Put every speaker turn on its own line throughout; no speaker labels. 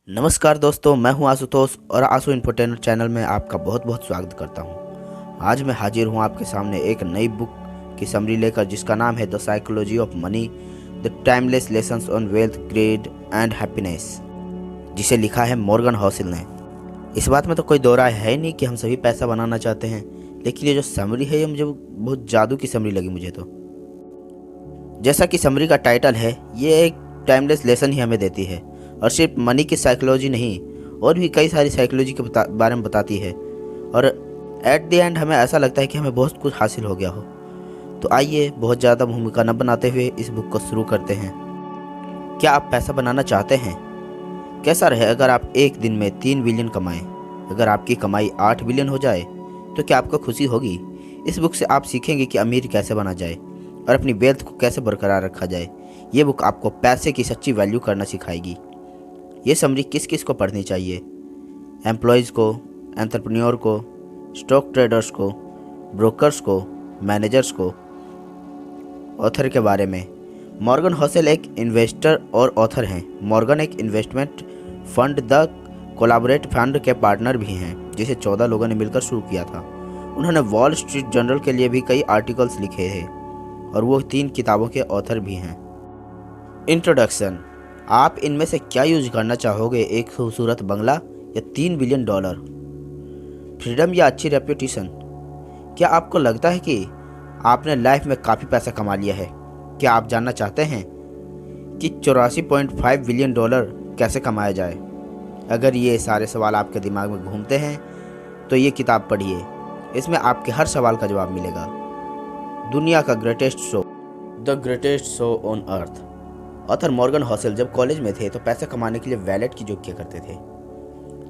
नमस्कार दोस्तों, मैं हूं आशुतोष और आशु इन्फोटेनमेंट चैनल में आपका बहुत बहुत स्वागत करता हूं। आज मैं हाजिर हूं आपके सामने एक नई बुक की समरी लेकर, जिसका नाम है the psychology of money, the timeless lessons on wealth, grade and happiness, जिसे लिखा है मॉर्गन हॉसेल ने। इस बात में तो कोई दो राय है नहीं कि हम सभी पैसा बनाना चाहते हैं, लेकिन ये जो समरी है ये मुझे बहुत जादू की समरी लगी मुझे तो। जैसा कि समरी का टाइटल है, ये एक टाइमलेस लेसन ही हमें देती है, और सिर्फ मनी की साइकोलॉजी नहीं, और भी कई सारी साइकोलॉजी के बारे में बताती है। और एट द एंड हमें ऐसा लगता है कि हमें बहुत कुछ हासिल हो गया हो। तो आइए बहुत ज़्यादा भूमिका न बनाते हुए इस बुक को शुरू करते हैं। क्या आप पैसा बनाना चाहते हैं? कैसा रहे अगर आप एक दिन में 3 बिलियन कमाएं? अगर आपकी कमाई 8 बिलियन हो जाए तो क्या आपको खुशी होगी? इस बुक से आप सीखेंगे कि अमीर कैसे बना जाए और अपनी वेल्थ को कैसे बरकरार रखा जाए। ये बुक आपको पैसे की सच्ची वैल्यू करना सिखाएगी। ये समरी किस किस को पढ़नी चाहिए? एम्प्लॉयज़ को, एंटरप्रेन्योर को, स्टॉक ट्रेडर्स को, ब्रोकर्स को, मैनेजर्स को। ऑथर के बारे में, मॉर्गन हॉसेल एक इन्वेस्टर और ऑथर हैं। मॉर्गन एक investment fund the collaborate fund के पार्टनर भी हैं, जिसे 14 लोगों ने मिलकर शुरू किया था। उन्होंने वॉल स्ट्रीट जर्नल के लिए भी कई आर्टिकल्स लिखे हैं और वो 3 किताबों के ऑथर भी हैं। इंट्रोडक्शन। आप इनमें से क्या यूज करना चाहोगे? एक खूबसूरत बंगला या 3 बिलियन डॉलर? फ्रीडम या अच्छी रेप्यूटेशन? क्या आपको लगता है कि आपने लाइफ में काफ़ी पैसा कमा लिया है? क्या आप जानना चाहते हैं कि 84.5 बिलियन डॉलर कैसे कमाया जाए? अगर ये सारे सवाल आपके दिमाग में घूमते हैं तो ये किताब पढ़िए। इसमें आपके हर सवाल का जवाब मिलेगा। दुनिया का greatest show, the greatest show on earth. Author Morgan Housel जब कॉलेज में थे तो पैसे कमाने के लिए वैलेट की जॉब किया करते थे।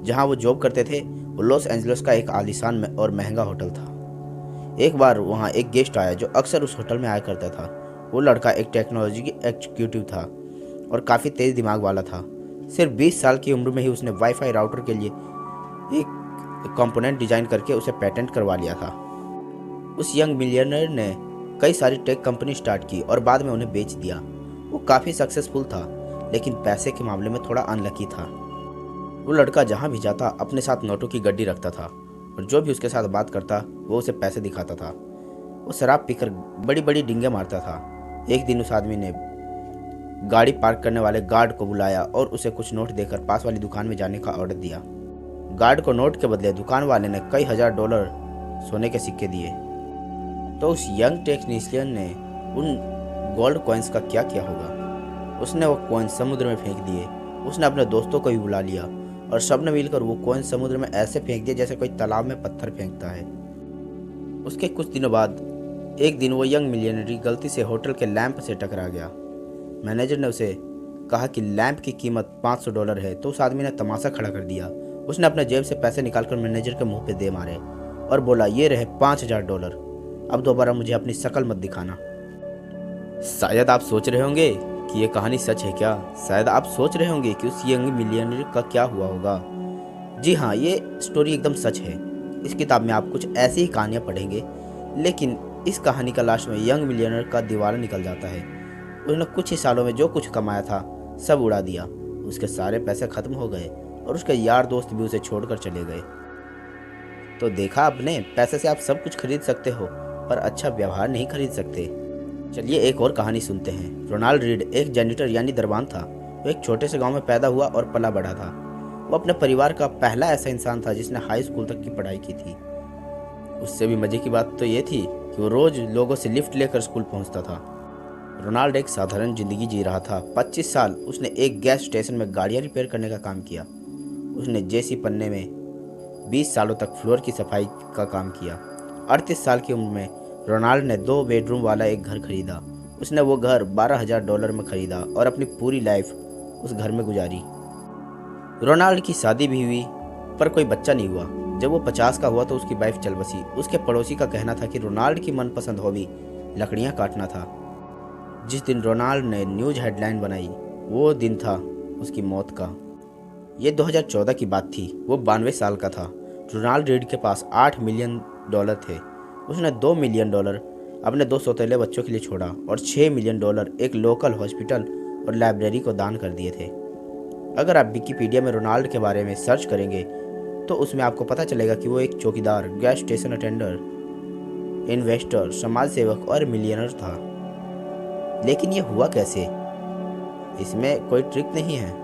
जहां वो जॉब करते थे वो लॉस एंजलिस का एक आलीशान और महंगा होटल था। एक बार वहां एक गेस्ट आया जो अक्सर उस होटल में आया करता था। वो लड़का एक टेक्नोलॉजी की एग्जीक्यूटिव था और काफ़ी तेज दिमाग वाला था। सिर्फ 20 साल की उम्र में ही उसने वाईफाई राउटर के लिए एक कंपोनेंट डिजाइन करके उसे पेटेंट करवा लिया था। उस यंग मिलियनर ने कई सारी टेक कंपनी स्टार्ट की और बाद में उन्हें बेच दिया। वो काफ़ी सक्सेसफुल था, लेकिन पैसे के मामले में थोड़ा अनलकी था। वो लड़का जहाँ भी जाता अपने साथ नोटों की गड्डी रखता था और जो भी उसके साथ बात करता वो उसे पैसे दिखाता था। वो शराब पीकर बड़ी बड़ी डिंगे मारता था। एक दिन उस आदमी ने गाड़ी पार्क करने वाले गार्ड को बुलाया और उसे कुछ नोट देकर पास वाली दुकान में जाने का ऑर्डर दिया। गार्ड को नोट के बदले दुकान वाले ने कई हजार डॉलर सोने के सिक्के दिए। तो उस यंग टेक्नीशियन ने उन गोल्ड कॉइन्स का क्या किया होगा? उसने वो कॉइन्स समुद्र में फेंक दिए। उसने अपने दोस्तों को भी बुला लिया और सबने मिलकर वो कॉइन्स समुद्र में ऐसे फेंक दिए जैसे कोई तालाब में पत्थर फेंकता है। उसके कुछ दिनों बाद एक दिन वो यंग मिलियनरी गलती से होटल के लैंप से टकरा गया। मैनेजर ने उसे कहा कि लैंप की कीमत $500 है, तो उस आदमी ने तमाशा खड़ा कर दिया। उसने अपने जेब से पैसे निकालकर मैनेजर के मुंह पे दे मारे और बोला, ये रहे $5000, अब दोबारा मुझे अपनी शक्ल मत दिखाना। शायद आप सोच रहे होंगे कि ये कहानी सच है क्या? शायद आप सोच रहे होंगे कि उस यंग मिलियनर का क्या हुआ होगा। जी हाँ, ये स्टोरी एकदम सच है। इस किताब में आप कुछ ऐसी ही कहानियाँ पढ़ेंगे, लेकिन इस कहानी का लास्ट में यंग मिलियनर का दिवाला निकल जाता है। उसने कुछ ही सालों में जो कुछ कमाया था सब उड़ा दिया। उसके सारे पैसे खत्म हो गए और उसके यार दोस्त भी उसे छोड़कर चले गए। तो देखा आपने, पैसे से आप सब कुछ खरीद सकते हो पर अच्छा व्यवहार नहीं खरीद सकते। चलिए एक और कहानी सुनते हैं। रोनाल्ड रीड एक जेनिटर यानी दरबान था। वो एक छोटे से गांव में पैदा हुआ और पला बढ़ा था। वो अपने परिवार का पहला ऐसा इंसान था जिसने हाई स्कूल तक की पढ़ाई की थी। उससे भी मजे की बात तो ये थी कि वो रोज लोगों से लिफ्ट लेकर स्कूल पहुंचता था। रोनाल्ड एक साधारण जिंदगी जी रहा था। 25 साल उसने एक गैस स्टेशन में गाड़ियां रिपेयर करने का काम किया। उसने जेसी पन्ने में 20 सालों तक फ्लोर की सफाई का काम किया। 38 साल की उम्र में रोनाल्ड ने 2 बेडरूम वाला एक घर खरीदा। उसने वो घर $12,000 में खरीदा और अपनी पूरी लाइफ उस घर में गुजारी। रोनाल्ड की शादी भी हुई पर कोई बच्चा नहीं हुआ। जब वो 50 का हुआ तो उसकी वाइफ चल बसी। उसके पड़ोसी का कहना था कि रोनाल्ड की मनपसंद हॉबी लकड़ियाँ काटना था। जिस दिन रोनाल्ड ने न्यूज हेडलाइन बनाई वो दिन था उसकी मौत का। ये 2014 की बात थी। वो 92 साल का था। रोनाल्ड रीड के पास $8 मिलियन थे। उसने $2 मिलियन अपने 2 सौतेले बच्चों के लिए छोड़ा और $6 मिलियन एक लोकल हॉस्पिटल और लाइब्रेरी को दान कर दिए थे। अगर आप विकिपीडिया में रोनाल्ड के बारे में सर्च करेंगे तो उसमें आपको पता चलेगा कि वो एक चौकीदार, गैस स्टेशन अटेंडर, इन्वेस्टर, समाज सेवक और मिलियनर था। लेकिन ये हुआ कैसे? इसमें कोई ट्रिक नहीं है।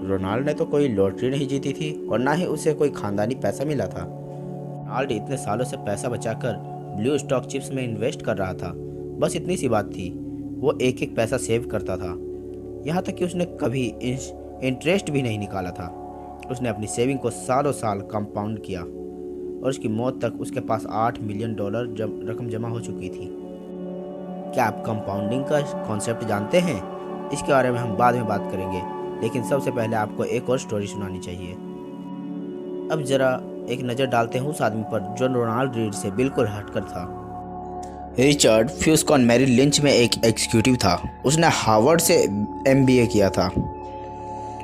रोनाल्ड ने तो कोई लॉटरी नहीं जीती थी और ना ही उसे कोई खानदानी पैसा मिला था। रोनाल्ड इतने सालों से पैसा बचाकर ब्लू स्टॉक चिप्स में इन्वेस्ट कर रहा था। बस इतनी सी बात थी, वो एक एक पैसा सेव करता था। यहाँ तक कि उसने कभी इंटरेस्ट भी नहीं निकाला था। उसने अपनी सेविंग को सालों साल कंपाउंड किया और उसकी मौत तक उसके पास $8 मिलियन रकम जमा हो चुकी थी। क्या आप कंपाउंडिंग का कॉन्सेप्ट जानते हैं? इसके बारे में हम बाद में बात करेंगे, लेकिन सबसे पहले आपको एक और स्टोरी सुनानी चाहिए। अब जरा एक नज़र डालते हैं उस आदमी पर जो रोनाल्ड रीड से बिल्कुल हटकर था। रिचर्ड फ्यूस्कॉन मैरी लिंच में एक एग्जीक्यूटिव था। उसने हार्वर्ड से MBA किया था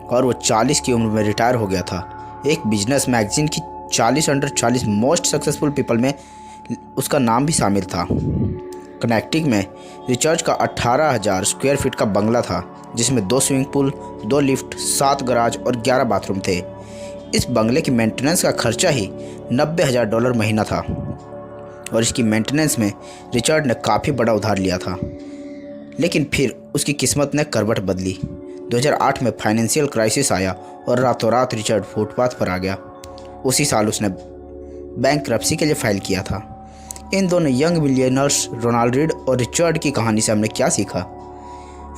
और वो 40 की उम्र में रिटायर हो गया था। एक बिजनेस मैगजीन की 40 अंडर 40 मोस्ट सक्सेसफुल पीपल में उसका नाम भी शामिल था। कनेक्टिकट में रिचर्ड का 18,000 स्क्वायर फीट का बंगला था, जिसमें 2 स्विमिंग पूल, 2 लिफ्ट, 7 गराज और 11 बाथरूम थे। इस बंगले की मेंटेनेंस का खर्चा ही $90,000 महीना था और इसकी मेंटेनेंस में रिचर्ड ने काफ़ी बड़ा उधार लिया था। लेकिन फिर उसकी किस्मत ने करवट बदली। 2008 में फाइनेंशियल क्राइसिस आया और रातों रात रिचर्ड फुटपाथ पर आ गया। उसी साल उसने बैंकरप्सी के लिए फाइल किया था। इन दोनों यंग मिलियनर्स रोनाल्ड रीड और रिचर्ड की कहानी से हमने क्या सीखा?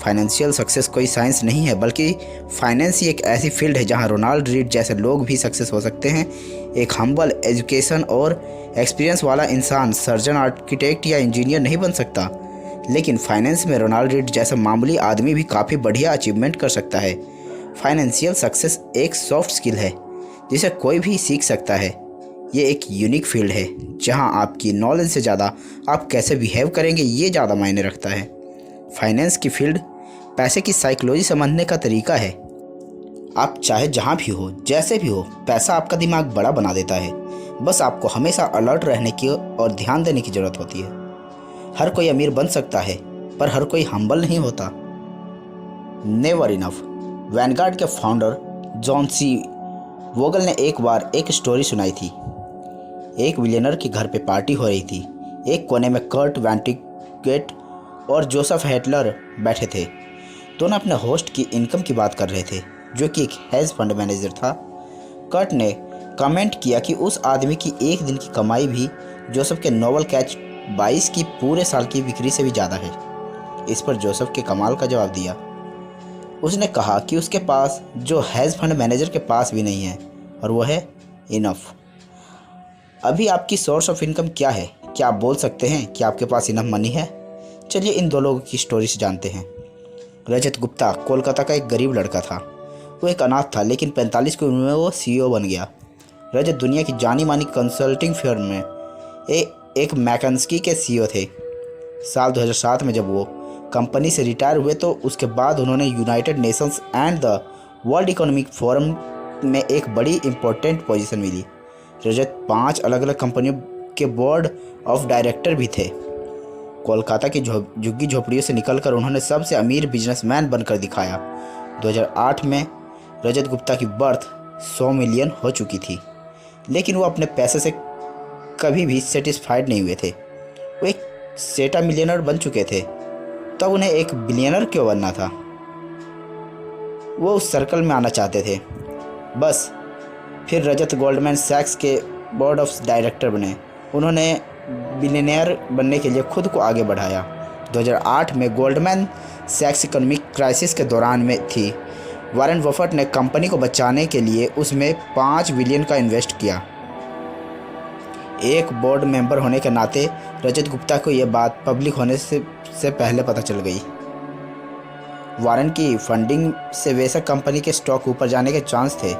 फाइनेंशियल सक्सेस कोई साइंस नहीं है, बल्कि फाइनेंस ही एक ऐसी फील्ड है जहां रोनाल्ड रीड जैसे लोग भी सक्सेस हो सकते हैं। एक हम्बल, एजुकेशन और एक्सपीरियंस वाला इंसान सर्जन, आर्किटेक्ट या इंजीनियर नहीं बन सकता, लेकिन फाइनेंस में रोनाल्ड रीड जैसा मामूली आदमी भी काफ़ी बढ़िया अचीवमेंट कर सकता है। फाइनेंशियल सक्सेस एक सॉफ्ट स्किल है जिसे कोई भी सीख सकता है। ये एक यूनिक फील्ड है जहां आपकी नॉलेज से ज़्यादा आप कैसे बिहेव करेंगे ये ज़्यादा मायने रखता है। फाइनेंस की फील्ड पैसे की साइकोलॉजी समझने का तरीका है। आप चाहे जहां भी हो, जैसे भी हो, पैसा आपका दिमाग बड़ा बना देता है। बस आपको हमेशा अलर्ट रहने की और ध्यान देने की ज़रूरत होती है। हर कोई अमीर बन सकता है, पर हर कोई हम्बल नहीं होता। Never enough. वैनगार्ड के फाउंडर जॉन सी वोगल ने एक बार एक स्टोरी सुनाई थी। एक बिलियनर के घर पे पार्टी हो रही थी। एक कोने में कर्ट वैंटिगेट और जोसेफ हेटलर बैठे थे। दोनों अपने होस्ट की इनकम की बात कर रहे थे, जो कि एक हेज फंड मैनेजर था। कर्ट ने कमेंट किया कि उस आदमी की एक दिन की कमाई भी जोसेफ के नोबल कैच 22 की पूरे साल की बिक्री से भी ज़्यादा है। इस पर जोसेफ के कमाल का जवाब दिया। उसने कहा कि उसके पास जो हेज फंड मैनेजर के पास भी नहीं है, और वो है इनफ। अभी आपकी सोर्स ऑफ इनकम क्या है? क्या आप बोल सकते हैं कि आपके पास इनफ मनी है? चलिए इन दो लोगों की स्टोरी से जानते हैं। रजत गुप्ता कोलकाता का एक गरीब लड़का था। वो एक अनाथ था, लेकिन 45 की उम्र में वो CEO बन गया। रजत दुनिया की जानी मानी कंसल्टिंग फर्म में एक मैकेंस्की के CEO थे। साल 2007 में जब वो कंपनी से रिटायर हुए तो उसके बाद उन्होंने United Nations and the world economic forum में एक बड़ी इंपॉर्टेंट पोजीशन मिली। रजत 5 अलग अलग कंपनियों के बोर्ड ऑफ डायरेक्टर भी थे। कोलकाता की झुग्गी झोपड़ियों से निकलकर उन्होंने सबसे अमीर बिजनेसमैन बनकर दिखाया। 2008 में रजत गुप्ता की बर्थ 100 मिलियन हो चुकी थी, लेकिन वो अपने पैसे से कभी भी सेटिस्फाइड नहीं हुए थे। वो एक सेटा मिलियनर बन चुके थे, तब उन्हें एक बिलियनर क्यों बनना था? वो उस सर्कल में आना चाहते थे बस। फिर रजत गोल्डमैन सैक्स के बोर्ड ऑफ डायरेक्टर बने। उन्होंने बिलियनियर बनने के लिए खुद को आगे बढ़ाया। 2008 में गोल्डमैन सैक्स इकोनॉमिक क्राइसिस के दौरान में थी। वॉरेन बफेट ने कंपनी को बचाने के लिए उसमें 5 बिलियन का इन्वेस्ट किया। एक बोर्ड मेंबर होने के नाते रजत गुप्ता को यह बात पब्लिक होने से पहले पता चल गई। वॉरेन की फंडिंग से बेशक कंपनी के स्टॉक ऊपर जाने के चांस थे।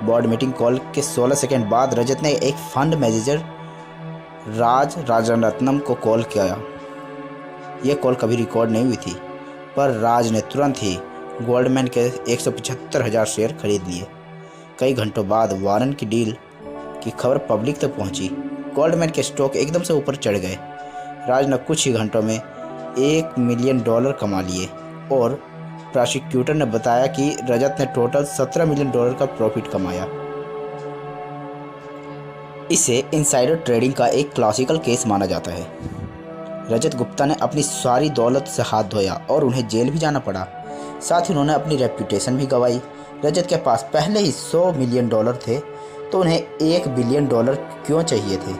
बोर्ड मीटिंग कॉल के 16 सेकंड बाद रजत ने एक फंड मैनेजर राजरत्नम को कॉल किया। यह कॉल कभी रिकॉर्ड नहीं हुई थी, पर राज ने तुरंत ही गोल्डमैन के 175,000 शेयर खरीद लिए। कई घंटों बाद वॉरेन की डील की खबर पब्लिक तक पहुंची। गोल्डमैन के स्टॉक एकदम से ऊपर चढ़ गए। राज ने कुछ ही घंटों में $1 मिलियन कमा लिए और प्रोसिक्यूटर ने बताया कि रजत ने टोटल $17 मिलियन का प्रॉफिट कमाया। इसे इनसाइडर ट्रेडिंग का एक क्लासिकल केस माना जाता है। रजत गुप्ता ने अपनी सारी दौलत से हाथ धोया और उन्हें जेल भी जाना पड़ा। साथ ही उन्होंने अपनी रेप्यूटेशन भी गंवाई। रजत के पास पहले ही $100 मिलियन थे, तो उन्हें $1 बिलियन क्यों चाहिए थे?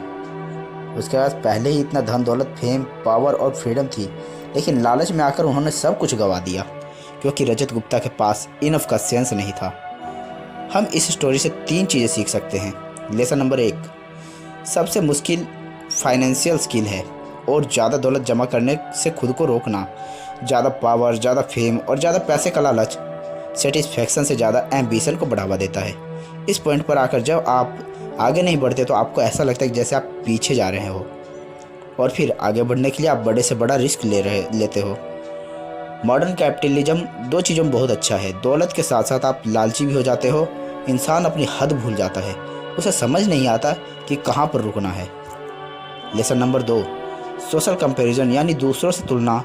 उसके पास पहले ही इतना धन दौलत, फेम, पावर और फ्रीडम थी, लेकिन लालच में आकर उन्होंने सब कुछ गंवा दिया क्योंकि रजत गुप्ता के पास इनफ का सेंस नहीं था। हम इस स्टोरी से 3 चीज़ें सीख सकते हैं। लेसन नंबर 1, सबसे मुश्किल फाइनेंशियल स्किल है और ज़्यादा दौलत जमा करने से खुद को रोकना। ज़्यादा पावर, ज़्यादा फेम और ज़्यादा पैसे का लालच सेटिस्फैक्शन से ज़्यादा एम्बिशन को बढ़ावा देता है। इस पॉइंट पर आकर जब आप आगे नहीं बढ़ते तो आपको ऐसा लगता है कि जैसे आप पीछे जा रहे हो, और फिर आगे बढ़ने के लिए आप बड़े से बड़ा रिस्क लेते हो। मॉडर्न कैपिटलिज्म 2 चीज़ों में बहुत अच्छा है। दौलत के साथ साथ आप लालची भी हो जाते हो। इंसान अपनी हद भूल जाता है, उसे समझ नहीं आता कि कहाँ पर रुकना है। लेसन नंबर 2, सोशल कंपैरिजन यानी दूसरों से तुलना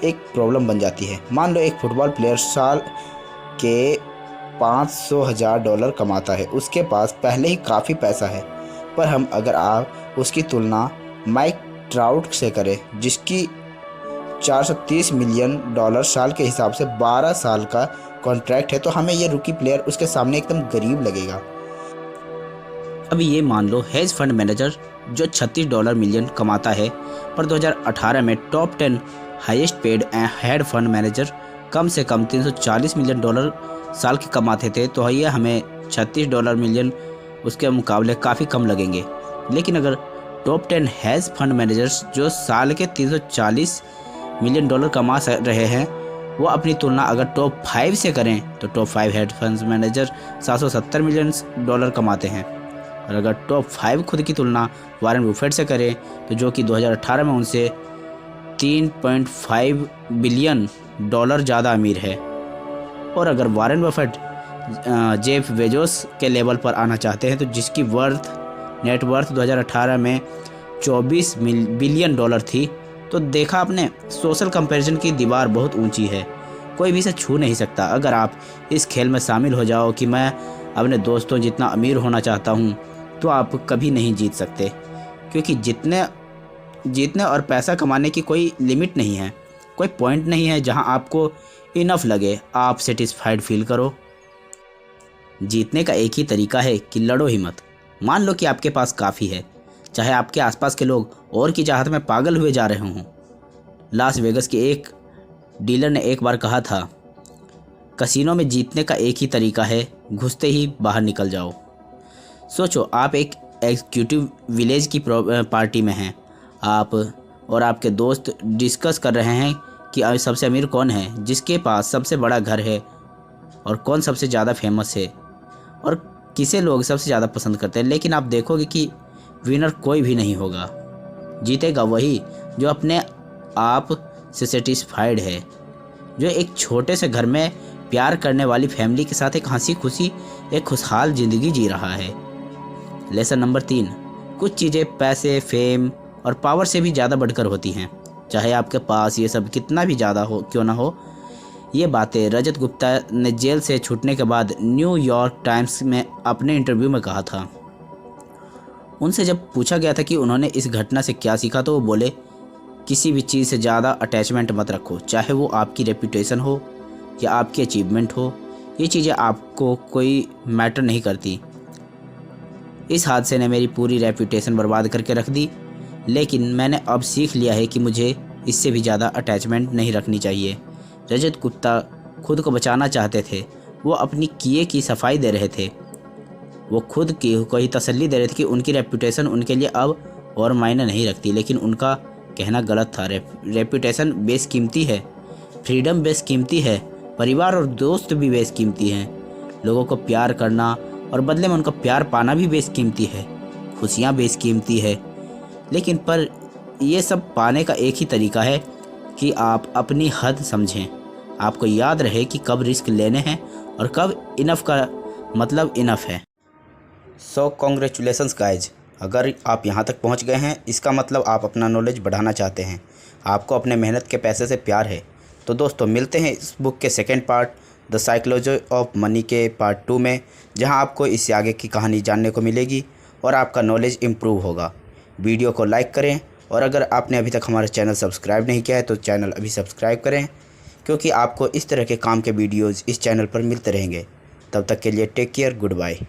एक प्रॉब्लम बन जाती है। मान लो एक फुटबॉल प्लेयर साल के $500,000 कमाता है, उसके पास पहले ही काफ़ी पैसा है, पर अगर आप उसकी तुलना माइक ट्राउट से करें जिसकी $430 मिलियन साल के हिसाब से 12 साल का कॉन्ट्रैक्ट है, तो हमें ये रूकी प्लेयर उसके सामने एकदम गरीब लगेगा।
अब ये मान लो हेज फंड मैनेजर जो $36 मिलियन कमाता है, पर 2018 में top 10 highest paid hedge fund manager कम से कम $340 मिलियन साल के कमाते थे, तो ये हमें $36 मिलियन उसके मुकाबले काफ़ी कम लगेंगे। लेकिन अगर टॉप 10 हेज फंड मैनेजर्स जो साल के $340 मिलियन कमा रहे हैं, वो अपनी तुलना अगर टॉप 5 से करें तो top 5 head fund manager $770 million कमाते हैं। और अगर टॉप 5 खुद की तुलना वारेन बफेट से करें तो जो कि 2018 में उनसे $3.5 बिलियन ज़्यादा अमीर है। और अगर वारेन बफेट जेफ बेजोस के लेवल पर आना चाहते हैं तो जिसकी नेट वर्थ 2018 में $24 बिलियन थी, तो देखा आपने सोशल कंपैरिजन की दीवार बहुत ऊंची है, कोई भी इसे छू नहीं सकता। अगर आप इस खेल में शामिल हो जाओ कि मैं अपने दोस्तों जितना अमीर होना चाहता हूँ, तो आप कभी नहीं जीत सकते, क्योंकि जीतने और पैसा कमाने की कोई लिमिट नहीं है, कोई पॉइंट नहीं है जहाँ आपको इनफ लगे, आप सेटिस्फाइड फील करो। जीतने का एक ही तरीका है कि लड़ो ही मत। मान लो कि आपके पास काफ़ी है, चाहे आपके आसपास के लोग और की चाहत में पागल हुए जा रहे हों। लास वेगस के एक डीलर ने एक बार कहा था, कसिनो में जीतने का एक ही तरीका है, घुसते ही बाहर निकल जाओ। सोचो आप एक एग्जीक्यूटिव विलेज की पार्टी में हैं, आप और आपके दोस्त डिस्कस कर रहे हैं कि सबसे अमीर कौन है, जिसके पास सबसे बड़ा घर है, और कौन सबसे ज़्यादा फेमस है और किसे लोग सबसे ज़्यादा पसंद करते हैं। लेकिन आप देखोगे कि विनर कोई भी नहीं होगा, जीतेगा वही जो अपने आप से सेटिस्फाइड है, जो एक छोटे से घर में प्यार करने वाली फैमिली के साथ एक हंसी खुशी एक खुशहाल ज़िंदगी जी रहा है। लेसन नंबर 3, कुछ चीज़ें पैसे, फेम और पावर से भी ज़्यादा बढ़कर होती हैं, चाहे आपके पास ये सब कितना भी ज़्यादा हो क्यों ना हो। ये बातें रजत गुप्ता ने जेल से छूटने के बाद न्यूयॉर्क टाइम्स में अपने इंटरव्यू में कहा था। उनसे जब पूछा गया था कि उन्होंने इस घटना से क्या सीखा, तो वो बोले, किसी भी चीज़ से ज़्यादा अटैचमेंट मत रखो, चाहे वो आपकी रेपुटेशन हो या आपकी अचीवमेंट हो, ये चीज़ें आपको कोई मैटर नहीं करती। इस हादसे ने मेरी पूरी रेपुटेशन बर्बाद करके रख दी, लेकिन मैंने अब सीख लिया है कि मुझे इससे भी ज़्यादा अटैचमेंट नहीं रखनी चाहिए। रजत गुप्ता खुद को बचाना चाहते थे, वो अपनी किए की सफाई दे रहे थे, वो खुद की को ही तसल्ली दे रहे थे कि उनकी रेपुटेशन उनके लिए अब और मायने नहीं रखती। लेकिन उनका कहना गलत था। रेपुटेशन बेशकीमती है, फ्रीडम बेशकीमती है, परिवार और दोस्त भी बेशकीमती हैं, लोगों को प्यार करना और बदले में उनका प्यार पाना भी बेशकीमती है, खुशियाँ बेशकीमती है। लेकिन पर ये सब पाने का एक ही तरीका है कि आप अपनी हद समझें, आपको याद रहे कि कब रिस्क लेने हैं और कब इनफ का मतलब इनफ है।
सो कॉन्ग्रेचुलेसन्स गाइज, अगर आप यहाँ तक पहुँच गए हैं इसका मतलब आप अपना नॉलेज बढ़ाना चाहते हैं, आपको अपने मेहनत के पैसे से प्यार है, तो दोस्तों मिलते हैं इस बुक के second part the psychology of money के पार्ट 2 में, जहां आपको इससे आगे की कहानी जानने को मिलेगी और आपका नॉलेज इम्प्रूव होगा। वीडियो को लाइक करें और अगर आपने अभी तक हमारा चैनल सब्सक्राइब नहीं किया है तो चैनल अभी सब्सक्राइब करें, क्योंकि आपको इस तरह के काम के वीडियोज़ इस चैनल पर मिलते रहेंगे। तब तक के लिए टेक केयर, गुड बाय।